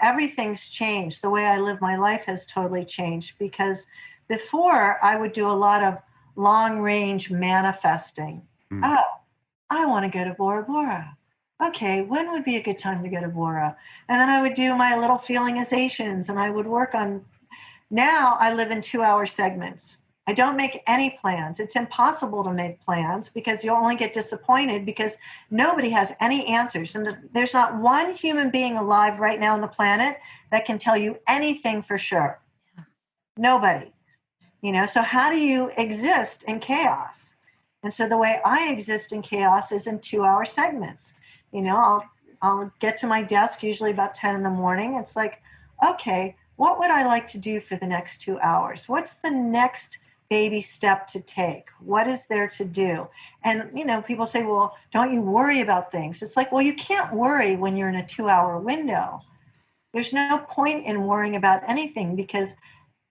everything's changed. The way I live my life has totally changed, because before I would do a lot of long range manifesting. Oh, I want to go to Bora Bora. Okay, when would be a good time to go to Bora? And then I would do my little feelingizations, and I would work on. Now I live in 2-hour segments. I don't make any plans. It's impossible to make plans because you'll only get disappointed because nobody has any answers. And there's not one human being alive right now on the planet that can tell you anything for sure. Nobody. So how do you exist in chaos? And so the way I exist in chaos is in 2-hour segments. I'll get to my desk usually about 10 in the morning. It's like, okay, what would I like to do for the next 2 hours? What's the next baby step to take? What is there to do? And, people say, well, don't you worry about things? It's like, well, you can't worry when you're in a 2-hour window. There's no point in worrying about anything because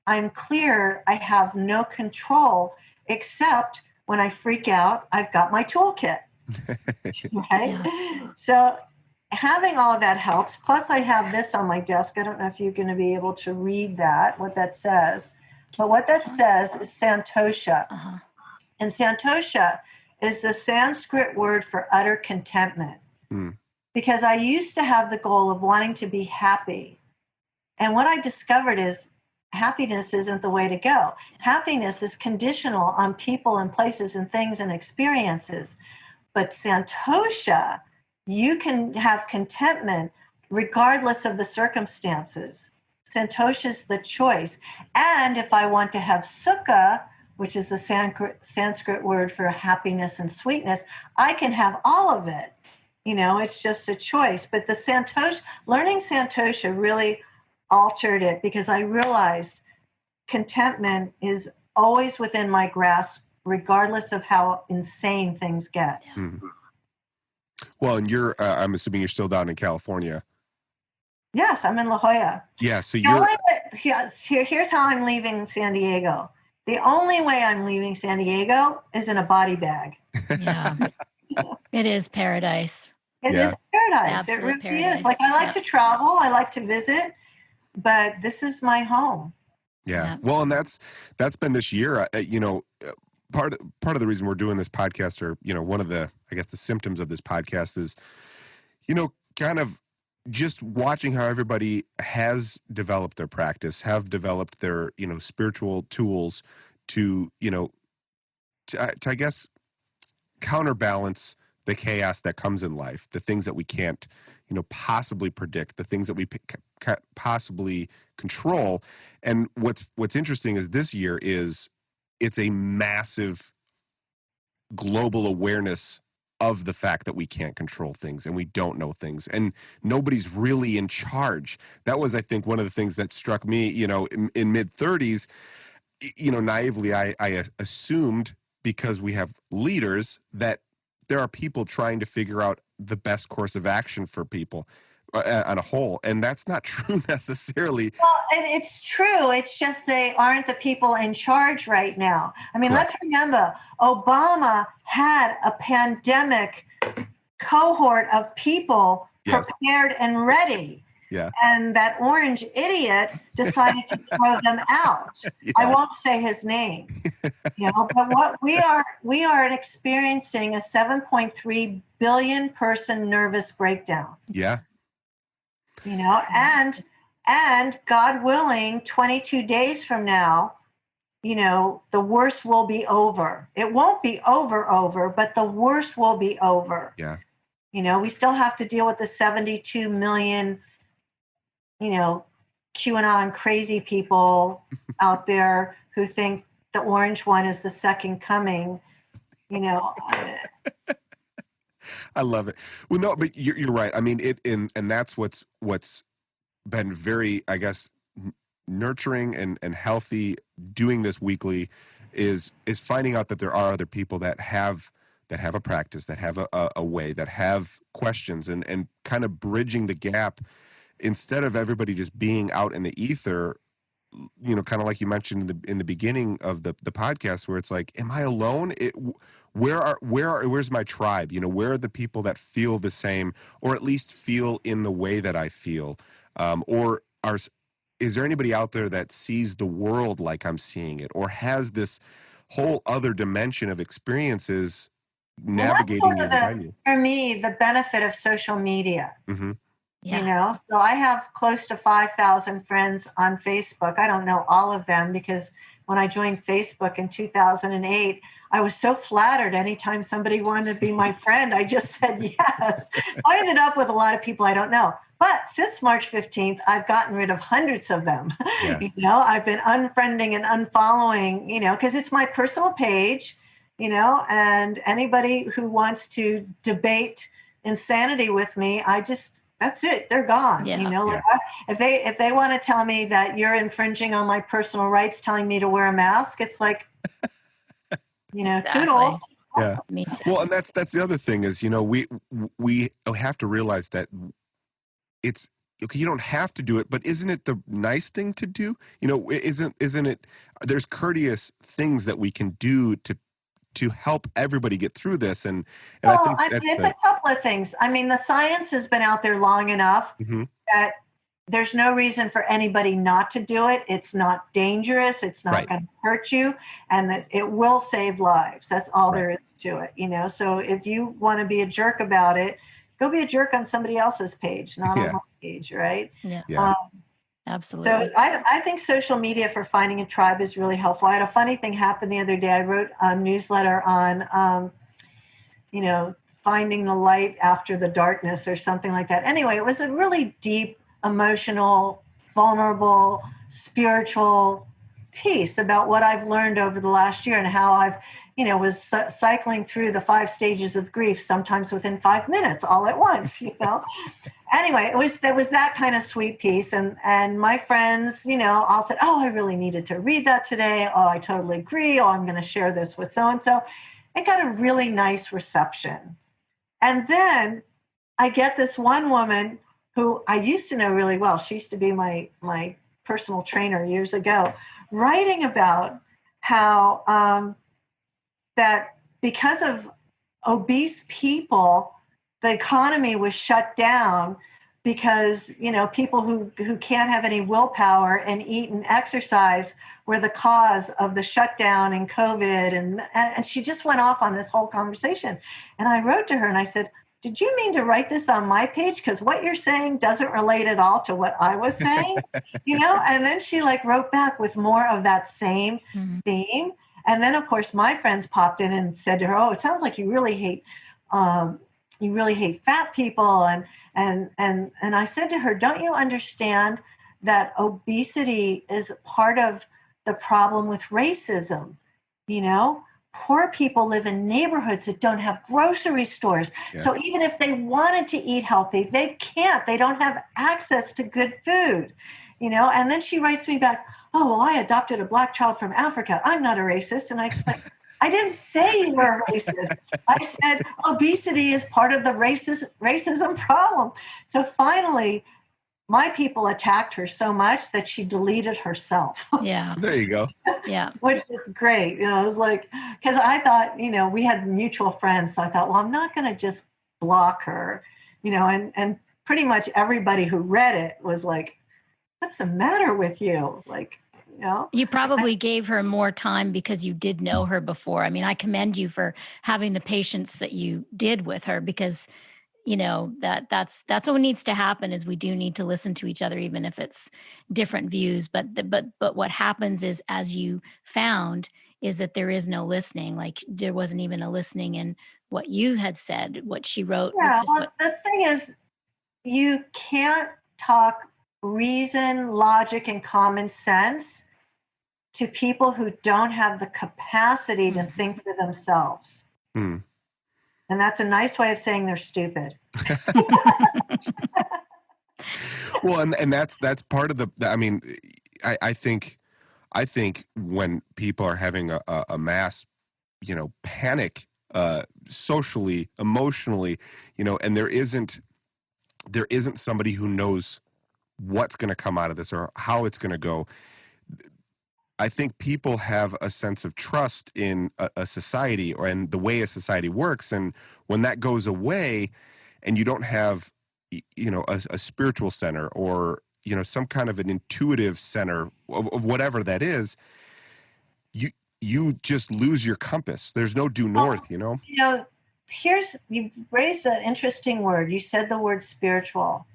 I'm clear I have no control, except when I freak out, I've got my toolkit, right? Yeah. So having all of that helps. Plus I have this on my desk. I don't know if you're going to be able to read that, what that says. But what that says is Santosha. Uh-huh. And Santosha is the Sanskrit word for utter contentment. Because I used to have the goal of wanting to be happy. And what I discovered is happiness isn't the way to go. Happiness is conditional on people and places and things and experiences. But Santosha, you can have contentment regardless of the circumstances. Santosha is the choice. And if I want to have sukha, which is the Sanskrit word for happiness and sweetness, I can have all of it. It's just a choice. But the learning Santosha really altered it because I realized contentment is always within my grasp, regardless of how insane things get. Mm-hmm. Well, and I'm assuming you're still down in California. Yes, I'm in La Jolla. Yeah, so here's how I'm leaving San Diego. The only way I'm leaving San Diego is in a body bag. Yeah, it is paradise. It Yeah. is paradise. Absolute It really paradise. is. Like, I like Yep. to travel. I like to visit, but this is my home. Yeah. Yeah. Well, and that's been this year. Part of the reason we're doing this podcast, or one of the, I guess, the symptoms of this podcast is, kind of just watching how everybody has developed their practice, have developed their spiritual tools to to I guess counterbalance the chaos that comes in life, the things that we can't possibly predict, the things that we can't possibly control. And what's interesting is this year is it's a massive global awareness of the fact that we can't control things and we don't know things and nobody's really in charge. That was, I think, one of the things that struck me, in mid 30s, naively, I assumed, because we have leaders, that there are people trying to figure out the best course of action for people on a whole. And that's not true necessarily. Well, and it's true. It's just they aren't the people in charge right now. I mean, Correct. let's remember, Obama had a pandemic cohort of people Yes. prepared and ready. Yeah. And that orange idiot decided to throw them out. Yeah. I won't say his name, but what we are experiencing a 7.3 billion person nervous breakdown. Yeah. And God willing, 22 days from now, the worst will be over. It won't be over, but the worst will be over. Yeah. We still have to deal with the 72 million, QAnon crazy people out there who think the orange one is the second coming. I love it. Well, no, but you're right. I mean, and that's what's been very, I guess, nurturing and healthy doing this weekly is finding out that there are other people that have a practice, that have a way, that have questions, and kind of bridging the gap instead of everybody just being out in the ether. Kind of like you mentioned in the beginning of the podcast, where it's like, am I alone? Where's my tribe? Where are the people that feel the same, or at least feel in the way that I feel? Is there anybody out there that sees the world like I'm seeing it, or has this whole other dimension of experiences navigating you behind you? For me, the benefit of social media. Mm-hmm. Yeah. So I have close to 5,000 friends on Facebook. I don't know all of them because when I joined Facebook in 2008, I was so flattered anytime somebody wanted to be my friend. I just said yes. So I ended up with a lot of people I don't know. But since March 15th, I've gotten rid of hundreds of them. Yeah. I've been unfriending and unfollowing, because it's my personal page, and anybody who wants to debate insanity with me, that's it. They're gone. Yeah. If they want to tell me that you're infringing on my personal rights, telling me to wear a mask, it's like, Exactly. toodles. Yeah. Me too. Well, and that's the other thing is, we have to realize that it's okay. You don't have to do it, but isn't it the nice thing to do? Isn't it? There's courteous things that we can do to help everybody get through this, and I think it's a couple of things. I mean, the science has been out there long enough that there's no reason for anybody not to do it. It's not dangerous. It's not going to hurt you, and it will save lives. That's all there is to it. So if you want to be a jerk about it, go be a jerk on somebody else's page, not on my page, right? Yeah. Absolutely. So I think social media for finding a tribe is really helpful. I had a funny thing happen the other day. I wrote a newsletter on, finding the light after the darkness or something like that. Anyway, it was a really deep, emotional, vulnerable, spiritual piece about what I've learned over the last year and how I've, was cycling through the 5 stages of grief, sometimes within 5 minutes, all at once, Anyway, there was that kind of sweet piece. And my friends, all said, oh, I really needed to read that today. Oh, I totally agree. Oh, I'm going to share this with so-and-so. It got a really nice reception. And then I get this one woman who I used to know really well. She used to be my personal trainer years ago, writing about how that because of obese people, the economy was shut down because, people who can't have any willpower and eat and exercise were the cause of the shutdown and COVID. And she just went off on this whole conversation. And I wrote to her and I said, did you mean to write this on my page? Because what you're saying doesn't relate at all to what I was saying, And then she wrote back with more of that same theme. And then, of course, my friends popped in and said to her, "Oh, it sounds like you really hate fat people." And I said to her, "Don't you understand that obesity is part of the problem with racism? Poor people live in neighborhoods that don't have grocery stores. Yeah. So even if they wanted to eat healthy, they can't. They don't have access to good food, And then she writes me back, "Oh, well, I adopted a Black child from Africa. I'm not a racist." And I was like, I didn't say you were a racist. I said obesity is part of the racism problem. So finally, my people attacked her so much that she deleted herself. Yeah. There you go. Yeah. Which is great. It was because I thought, we had mutual friends. So I thought, well, I'm not going to just block her, and pretty much everybody who read it was like, what's the matter with you? You probably gave her more time because you did know her before. I mean, I commend you for having the patience that you did with her because that's what needs to happen is we do need to listen to each other, even if it's different views. But what happens is, as you found, is that there is no listening. There wasn't even a listening in what you had said, what she wrote. Yeah. Well, the thing is, you can't talk reason, logic, and common sense to people who don't have the capacity to think for themselves. Mm. And that's a nice way of saying they're stupid. Well, and that's part of I think when people are having a mass, panic, socially, emotionally, and there isn't somebody who knows what's going to come out of this or how it's going to go. I think people have a sense of trust in a society and the way a society works. And when that goes away and you don't have, a spiritual center or, some kind of an intuitive center of whatever that is, you just lose your compass. There's no due north, you've raised an interesting word. You said the word spiritual.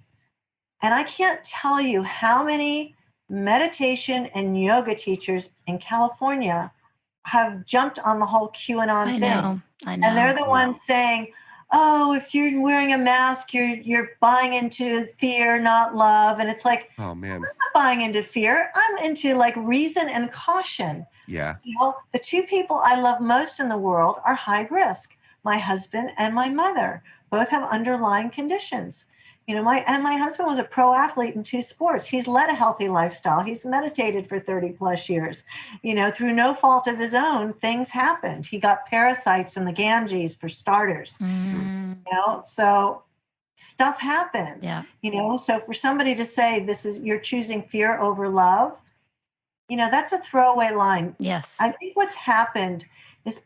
And I can't tell you how many meditation and yoga teachers in California have jumped on the whole QAnon thing. I know. And they're the ones saying, "Oh, if you're wearing a mask, you're buying into fear, not love." And it's like, oh man, I'm not buying into fear. I'm into reason and caution. Yeah. The two people I love most in the world are high risk. My husband and my mother both have underlying conditions. My husband was a pro athlete in 2 sports. He's led a healthy lifestyle. He's meditated for 30 plus years. Through no fault of his own, things happened. He got parasites in the Ganges, for starters. So stuff happens. Yeah. So for somebody to say you're choosing fear over love, that's a throwaway line. Yes. I think what's happened is,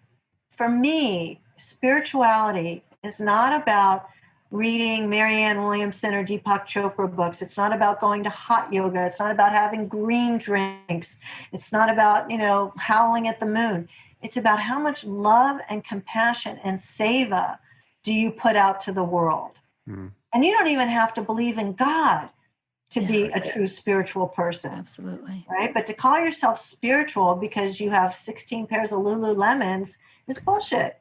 for me, spirituality is not about reading Marianne Williamson or Deepak Chopra books. It's not about going to hot yoga. It's not about having green drinks. It's not about, howling at the moon. It's about how much love and compassion and seva do you put out to the world. Mm. And you don't even have to believe in God to be a true spiritual person. Absolutely. Right? But to call yourself spiritual because you have 16 pairs of Lululemons is bullshit.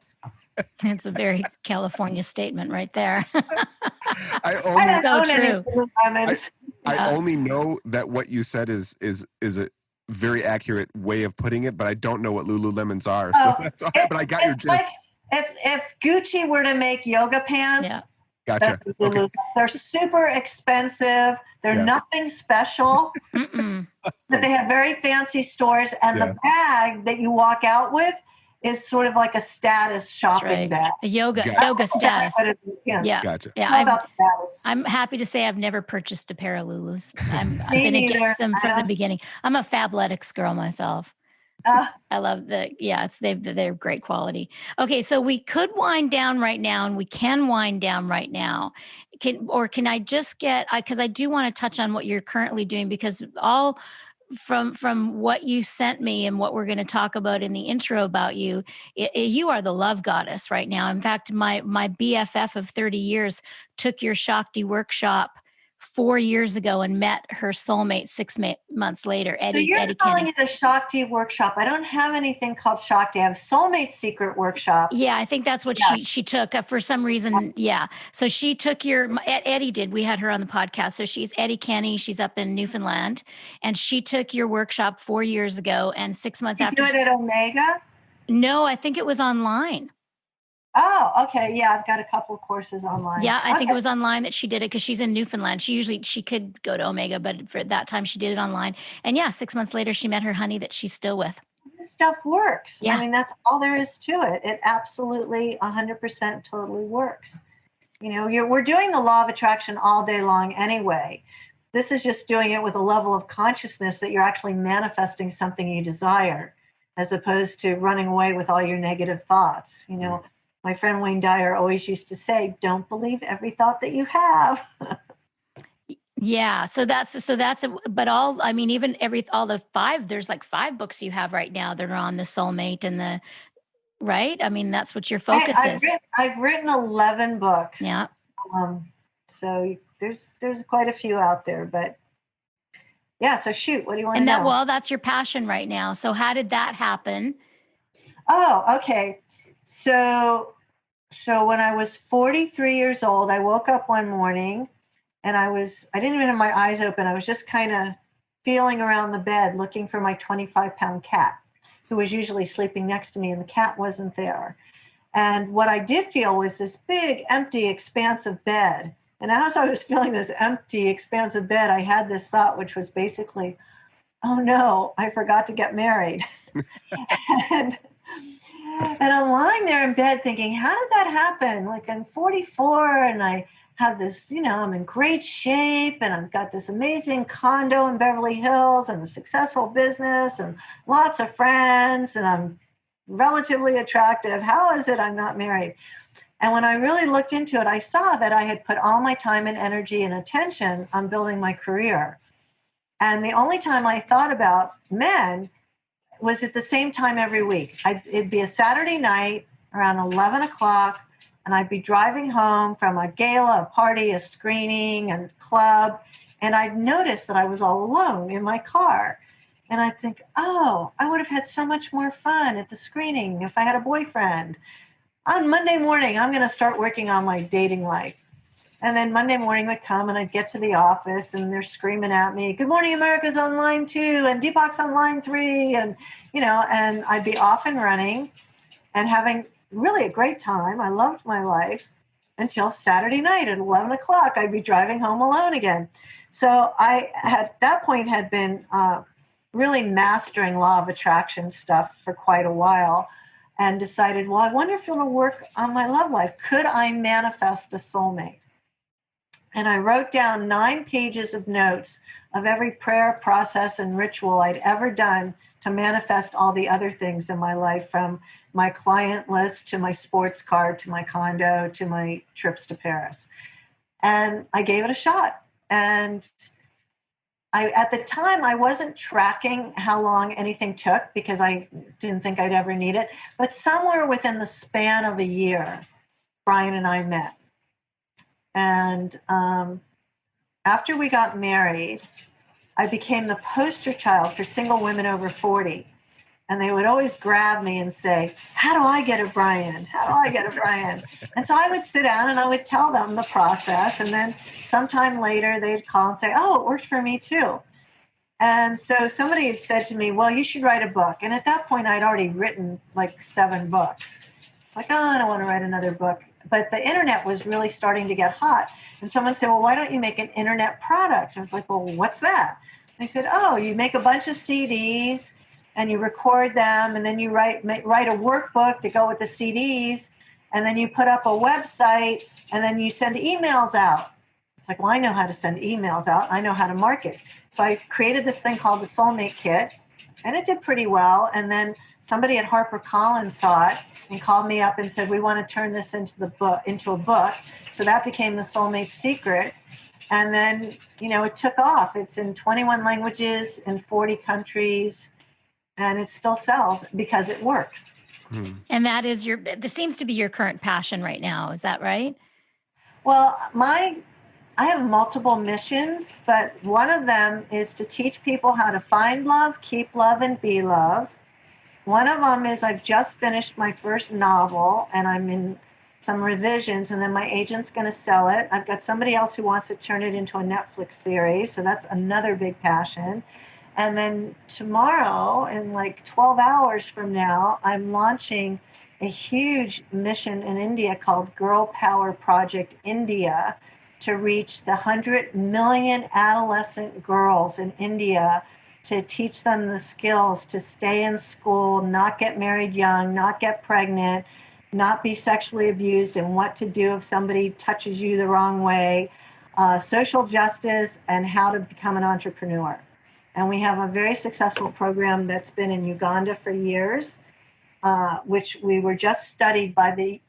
It's a very California statement right there. I only know that what you said is a very accurate way of putting it, but I don't know what Lululemons are. So that's all right, but I got your gist. Like if Gucci were to make yoga pants, Gotcha. Okay. They're super expensive. They're nothing special. So they have very fancy stores, and the bag that you walk out with is sort of like a status shopping bag. A yoga status. Yeah. Gotcha. Yeah. About status. I'm happy to say I've never purchased a pair of Lulus. I've been against them from the beginning. I'm a Fabletics girl myself. I love they're great quality. Okay, so we could wind down right now, and we can wind down right now. Can I just get, because I do want to touch on what you're currently doing, because all from what you sent me and what we're going to talk about in the intro about you, you are the love goddess right now. In fact, my BFF of 30 years took your Shakti workshop 4 years ago and met her soulmate 6 months later. So you're Eddie calling Kenny. it a Shakti workshop. I don't have anything called Shakti. I have soulmate secret workshops. Yeah, I think that's what she took for some reason. Yeah. So she took Eddie did. We had her on the podcast. So she's Eddie Kenny. She's up in Newfoundland. And she took your workshop 4 years ago, and 6 months You after. do it at Omega? No, I think it was online. Oh, okay. Yeah, I've got a couple of courses online. Yeah, I think it was online that she did it, because she's in Newfoundland. She could go to Omega, but for that time she did it online. And yeah, 6 months later she met her honey that she's still with. This stuff works. Yeah. I mean, that's all there is to it. It absolutely 100% totally works. We're doing the law of attraction all day long anyway. This is just doing it with a level of consciousness that you're actually manifesting something you desire, as opposed to running away with all your negative thoughts. My friend Wayne Dwyer always used to say, don't believe every thought that you have. Yeah. So but all the five, there's like 5 books you have right now that are on the soulmate and right? I mean, that's what your focus is. I've written 11 books. Yeah. So there's quite a few out there, but yeah. So shoot, what do you want to know? Well, that's your passion right now. So how did that happen? Oh, okay. So when I was 43 years old, I woke up one morning and I didn't even have my eyes open. I was just kind of feeling around the bed looking for my 25-pound cat, who was usually sleeping next to me, and the cat wasn't there. And what I did feel was this big, empty, expansive bed. And as I was feeling this empty, expansive bed, I had this thought, which was basically, oh no, I forgot to get married. And I'm lying there in bed thinking, how did that happen? Like, I'm 44 and I have this, I'm in great shape and I've got this amazing condo in Beverly Hills and a successful business and lots of friends and I'm relatively attractive. How is it I'm not married? And when I really looked into it, I saw that I had put all my time and energy and attention on building my career. And the only time I thought about men was at the same time every week. It'd be a Saturday night around 11 o'clock, and I'd be driving home from a gala, a party, a screening, and club, and I'd notice that I was all alone in my car. And I'd think, oh, I would have had so much more fun at the screening if I had a boyfriend. On Monday morning, I'm going to start working on my dating life. And then Monday morning would come and I'd get to the office and they're screaming at me, Good Morning America's on line 2 and Deepak's on line 3. And, and I'd be off and running and having really a great time. I loved my life until Saturday night at 11 o'clock, I'd be driving home alone again. So I at that point had been really mastering law of attraction stuff for quite a while and decided, well, I wonder if it'll work on my love life. Could I manifest a soulmate? And I wrote down 9 pages of notes of every prayer, process, and ritual I'd ever done to manifest all the other things in my life, from my client list to my sports car to my condo to my trips to Paris. And I gave it a shot. And at the time, I wasn't tracking how long anything took because I didn't think I'd ever need it. But somewhere within the span of a year, Brian and I met. And after we got married, I became the poster child for single women over 40. And they would always grab me and say, how do I get a Brian? How do I get a Brian? And so I would sit down and I would tell them the process. And then sometime later, they'd call and say, oh, it worked for me too. And so somebody had said to me, well, you should write a book. And at that point, I'd already written like 7 books. Like, oh, I don't want to write another book. But the internet was really starting to get hot. And someone said, well, why don't you make an internet product? I was like, well, what's that? They said, oh, you make a bunch of CDs and you record them, and then you write a workbook to go with the CDs, and then you put up a website, and then you send emails out. It's like, well, I know how to send emails out. I know how to market. So I created this thing called the Soulmate Kit, and it did pretty well. And then somebody at HarperCollins saw it and called me up and said, we want to turn this into a book. So that became The Soulmate Secret. And then, it took off. It's in 21 languages in 40 countries, and it still sells because it works. And that is this seems to be your current passion right now. Is that right? Well, I have multiple missions, but one of them is to teach people how to find love, keep love, and be love. One of them is I've just finished my first novel, and I'm in some revisions, and then my agent's going to sell it. I've got somebody else who wants to turn it into a Netflix series, so that's another big passion. And then tomorrow, in like 12 hours from now, I'm launching a huge mission in India called Girl Power Project India to reach the 100 million adolescent girls in India, to teach them the skills to stay in school, not get married young, not get pregnant, not be sexually abused, and what to do if somebody touches you the wrong way, social justice, and how to become an entrepreneur. And we have a very successful program that's been in Uganda for years, which we were just studied by the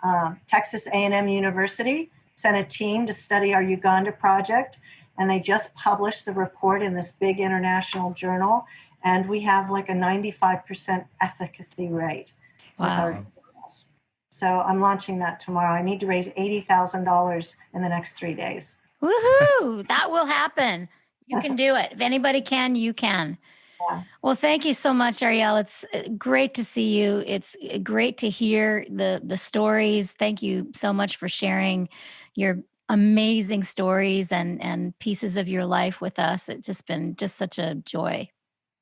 Texas A&M University, sent a team to study our Uganda project, and they just published the report in this big international journal. And we have like a 95% efficacy rate. Wow. So I'm launching that tomorrow. I need to raise $80,000 in the next 3 days. Woohoo! That will happen. You can do it. If anybody can, you can. Yeah. Well, thank you so much, Arielle. It's great to see you. It's great to hear the stories. Thank you so much for sharing your amazing stories and pieces of your life with us. It's just been such a joy.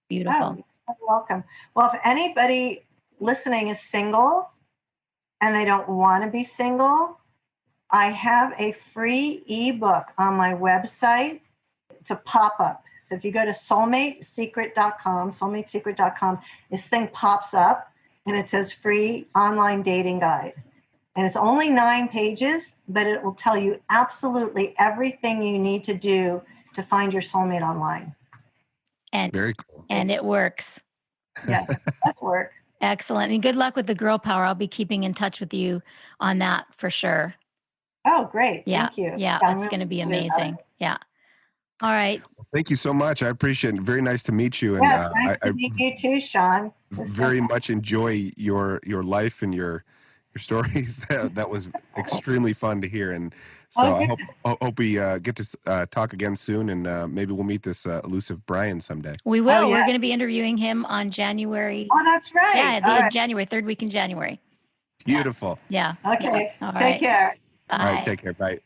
Beautiful. Oh, you're welcome. Well, if anybody listening is single and they don't want to be single, I have a free ebook on my website. It's a pop-up. So if you go to soulmatesecret.com, this thing pops up and it says free online dating guide. And it's only 9 pages, but it will tell you absolutely everything you need to do to find your soulmate online. And very cool. And it works. Yeah, that works. Excellent. And good luck with the Girl Power. I'll be keeping in touch with you on that for sure. Oh, great. Yeah. Thank you. Yeah, it's going to be amazing. Yeah. All right. Well, thank you so much. I appreciate it. Very nice to meet you. And yes, nice to meet you too, Sean. Very much enjoy your life and your stories. That was extremely fun to hear. And so I hope we get to talk again soon, and maybe we'll meet this elusive Brian someday. We will. Oh, yeah. We're going to be interviewing him on January. Oh, that's right. Yeah, the end of January, 3rd week in January. Beautiful. Yeah. Okay. All Take right. care. Bye. All right. Take care. Bye.